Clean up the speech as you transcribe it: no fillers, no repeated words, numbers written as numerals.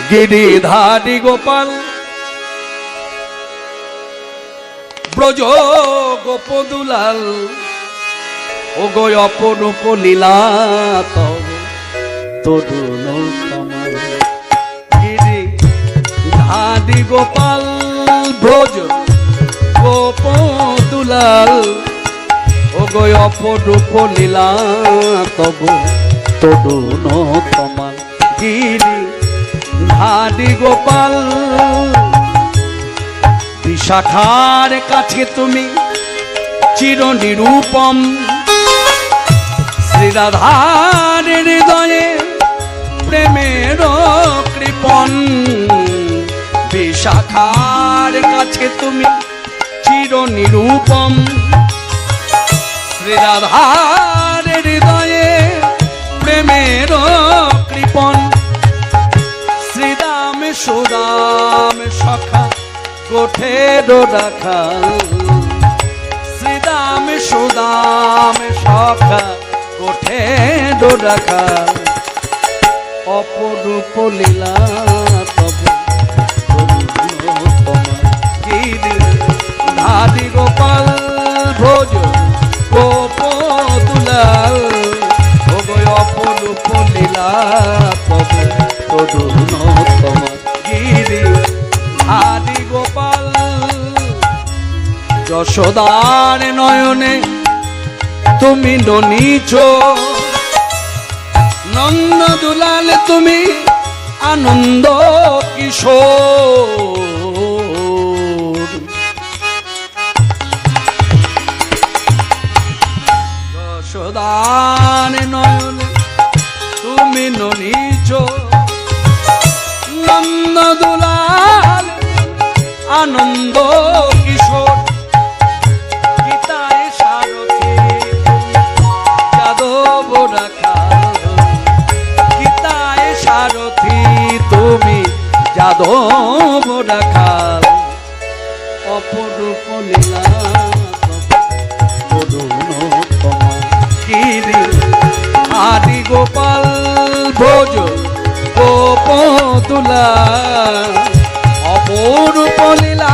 গিরিধারী গোপাল ব্রজ গোপদুলাল ও গো অপরূপ লীলা তব তরুণ কমল। গিরিধারী গোপাল ব্রজ গোপদুলাল ও গো অপরূপ লীলা তব তরুণ কমল। গিরিধারী গোপাল বিশাখার কাছে তুমি চির নিরূপম, শ্রীরাধার হৃদয়ে প্রেমের কৃপণ। বিশাখার কাছে তুমি চির নিরূপম, শ্রীরাধার হৃদয়ে প্রেমের কৃপণ। শ্রীদাম সুদাম সখা গোঠের রাখাল, শ্রীদাম সুদাম সখা গোঠের রাখাল। অপরূপ লীলা তব গিরিধারী গোপাল ভোজ গোপদুলাল ও গো অপরূপ লীলা তব তরুণ কমল। গিরিধারী গোপাল যশোদার নয়নে তুমি ননীচ, নন্দ দুলাল তুমি আনন্দ কিশোর। যশোদার নয়নে তুমি ননীচ, নন্দ দুলাল আনন্দ কিশোর। গীতায় সারথি যাদব রাখাল, গীতায় সারথি তুমি যাদব রাখাল। অপরূপ লীলা তরুণ কমল। গিরিধারী গোপাল ভোজ গোপদুলাল অপরূপ লীলা